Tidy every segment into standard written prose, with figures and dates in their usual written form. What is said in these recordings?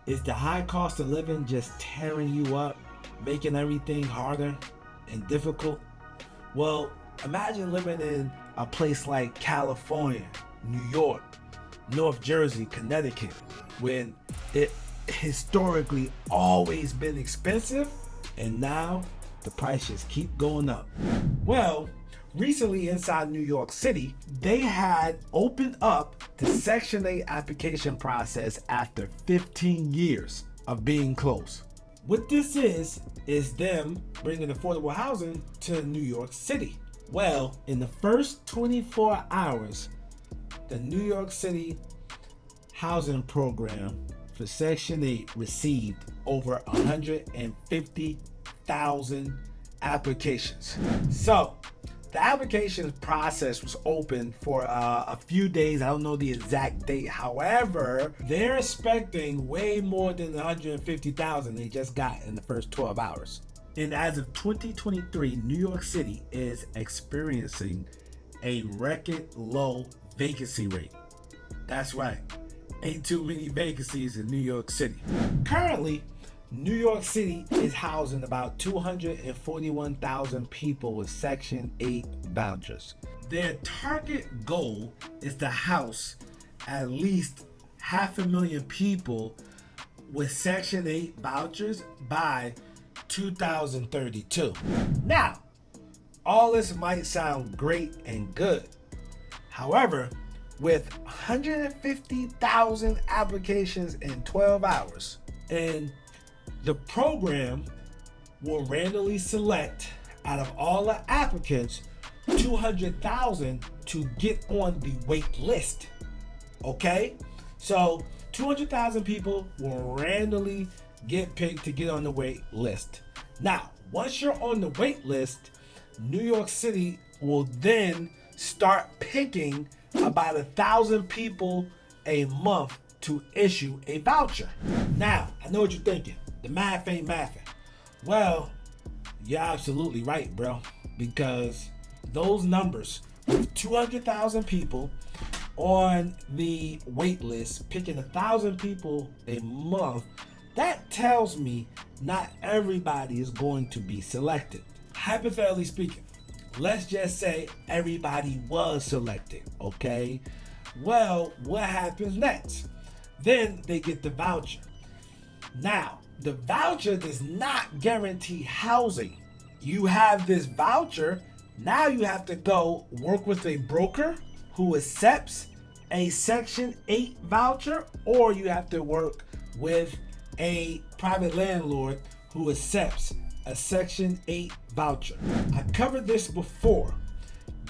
Is the high cost of living just tearing you up, making everything harder and difficult? Well, imagine living in a place like California, New York, North Jersey, Connecticut, when it historically always been expensive, and now the prices keep going up. Well, recently inside New York City, they had opened up the Section 8 application process after 15 years of being closed. What this is them bringing affordable housing to New York City. Well, in the first 24 hours, the New York City housing program for Section 8 received over 150,000 applications. So, the application process was open for a few days. I don't know the exact date. However, they're expecting way more than 150,000 they just got in the first 12 hours. And as of 2023, New York City is experiencing a record low vacancy rate. That's right. Ain't too many vacancies in New York City. Currently, New York City is housing about 241,000 people with Section 8 vouchers. Their target goal is to house at least 500,000 people with Section 8 vouchers by 2032. Now, all this might sound great and good. However, with 150,000 applications in 12 hours, and the program will randomly select out of all the applicants 200,000 to get on the wait list. Okay? So 200,000 people will randomly get picked to get on the wait list. Now, once you're on the wait list, New York City will then start picking about 1,000 people a month to issue a voucher. Now, I know what you're thinking. The math ain't mathing. Well, you're absolutely right, bro. Because those numbers, with 200,000 people on the wait list, picking 1,000 people a month, that tells me not everybody is going to be selected. Hypothetically speaking, let's just say everybody was selected, okay? Well, what happens next? Then they get the voucher. Now, the voucher does not guarantee housing. You have this voucher, now you have to go work with a broker who accepts a Section 8 voucher, or you have to work with a private landlord who accepts a Section 8 voucher. I covered this before.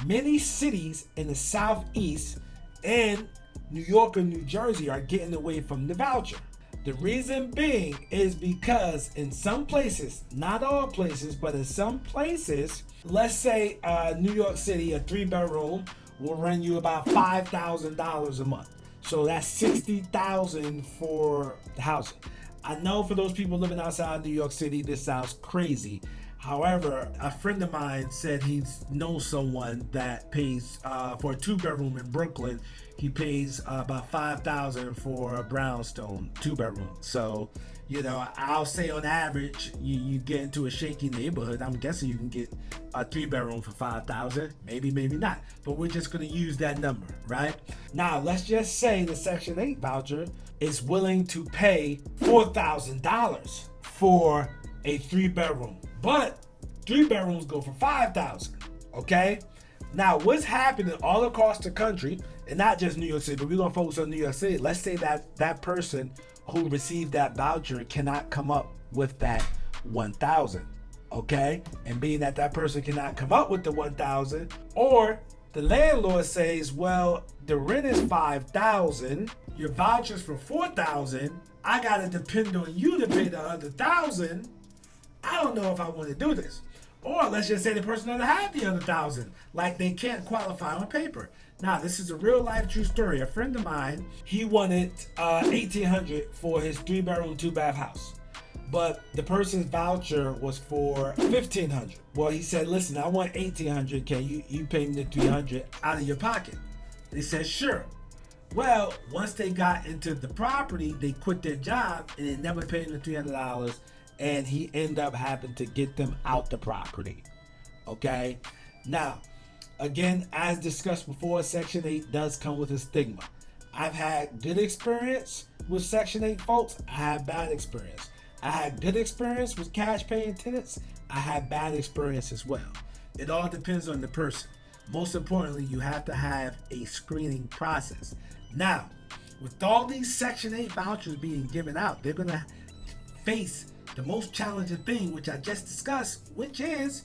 Many cities in the Southeast and New York and New Jersey are getting away from the voucher. The reason being is because in some places, not all places, but in some places, let's say New York City, a 3-bedroom will run you about $5,000 a month. So that's $60,000 for the housing. I know for those people living outside New York City, this sounds crazy. However, a friend of mine said he knows someone that pays for a 2-bedroom in Brooklyn. He pays about $5,000 for a brownstone 2-bedroom. So, you know, I'll say on average, you get into a shaky neighborhood. I'm guessing you can get a 3-bedroom for $5,000. Maybe not. But we're just going to use that number, right? Now, let's just say the Section 8 voucher is willing to pay $4,000 for a 3-bedroom. But 3 bedrooms go for $5,000. Okay? Now, what's happening all across the country, and not just New York City, but we're gonna focus on New York City. Let's say that person who received that voucher cannot come up with that 1,000. Okay? And being that person cannot come up with the 1,000, or the landlord says, well, the rent is $5,000, your voucher's for $4,000. I gotta depend on you to pay the other $1,000. I don't know if I want to do this. Or let's just say the person doesn't have the other 1,000, like they can't qualify on paper. Now, this is a real life true story. A friend of mine, he wanted $1,800 for his 3-bedroom, 2-bath house. But the person's voucher was for $1,500. Well, he said, listen, I want $1,800. Can you pay me the $300 out of your pocket? They said, sure. Well, once they got into the property, they quit their job and they never paid him the $300, and he ended up having to get them out the property. Okay? Now, again, as discussed before, Section 8 does come with a stigma. I've had good experience with Section 8 folks. I had bad experience. I had good experience with cash paying tenants. I had bad experience as well. It all depends on the person. Most importantly, you have to have a screening process. Now, with all these Section 8 vouchers being given out, they're going to face the most challenging thing, which I just discussed, which is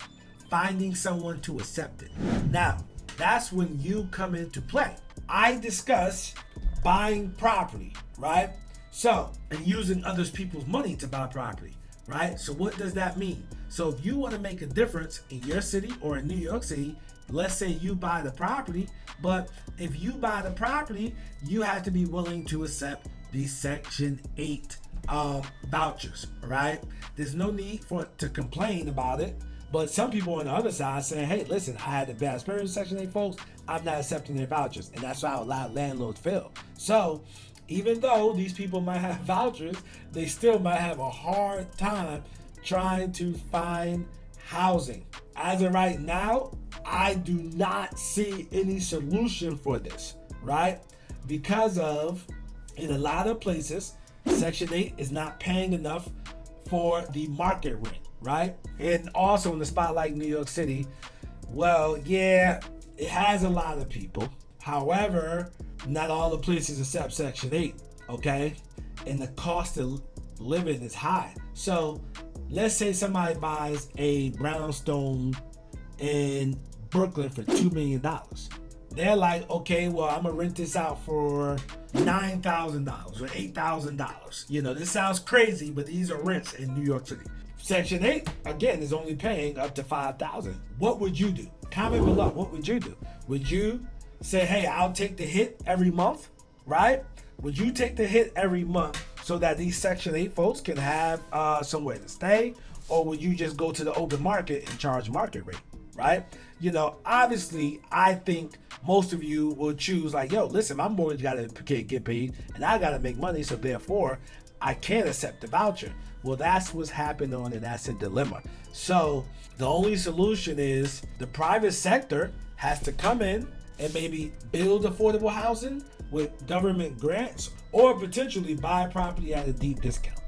finding someone to accept it. Now, that's when you come into play. I discuss buying property, right? So, and using other people's money to buy property, right? So what does that mean? So if you want to make a difference in your city or in New York City, let's say you buy the property, but if you buy the property, you have to be willing to accept these Section 8 vouchers, right? There's no need to complain about it. But some people on the other side saying, hey, listen, I had a bad experience with Section 8 folks. I'm not accepting their vouchers. And that's how a lot of landlords feel. So even though these people might have vouchers, they still might have a hard time trying to find housing. As of right now, I do not see any solution for this, right? Because of, in a lot of places, Section 8 is not paying enough for the market rent, right? And also in the spot like New York City, well, yeah, it has a lot of people. However, not all the places accept Section 8, okay? And the cost of living is high. So let's say somebody buys a brownstone in Brooklyn for $2 million. They're like, okay, well, I'm gonna rent this out for $9,000 or $8,000. You know, this sounds crazy, but these are rents in New York City. Section 8, again, is only paying up to $5,000. What would you do? Comment below. What would you do? Would you say, hey, I'll take the hit every month, right? Would you take the hit every month so that these Section 8 folks can have somewhere to stay? Or would you just go to the open market and charge market rate, right? You know, obviously, I think most of you will choose like, yo, listen, my mortgage got to get paid and I got to make money. So therefore, I can't accept the voucher. Well, that's what's happening and that's a dilemma. So the only solution is the private sector has to come in and maybe build affordable housing with government grants or potentially buy property at a deep discount.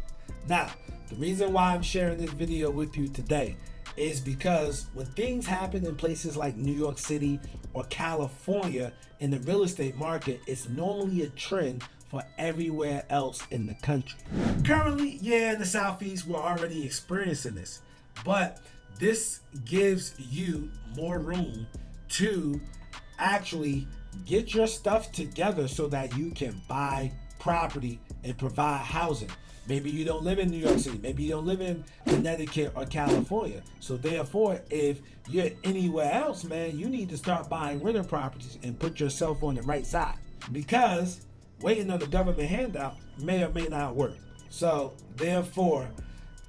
Now, the reason why I'm sharing this video with you today is because when things happen in places like New York City or California in the real estate market, it's normally a trend for everywhere else in the country. Currently, yeah, in the Southeast, we're already experiencing this, but this gives you more room to actually get your stuff together so that you can buy property and provide housing. Maybe you don't live in New York City. Maybe you don't live in Connecticut or California. So therefore, if you're anywhere else, man, you need to start buying rental properties and put yourself on the right side, because waiting on the government handout may or may not work. So therefore,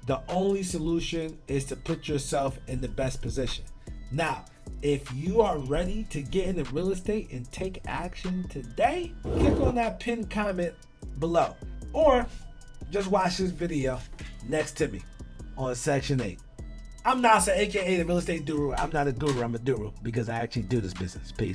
the only solution is to put yourself in the best position. Now, if you are ready to get into real estate and take action today, click on that pinned comment below, or just watch this video next to me on Section 8. I'm Nasa, aka the Real Estate Doru. I'm not a guru, I'm a Doru, because I actually do this business. Peace.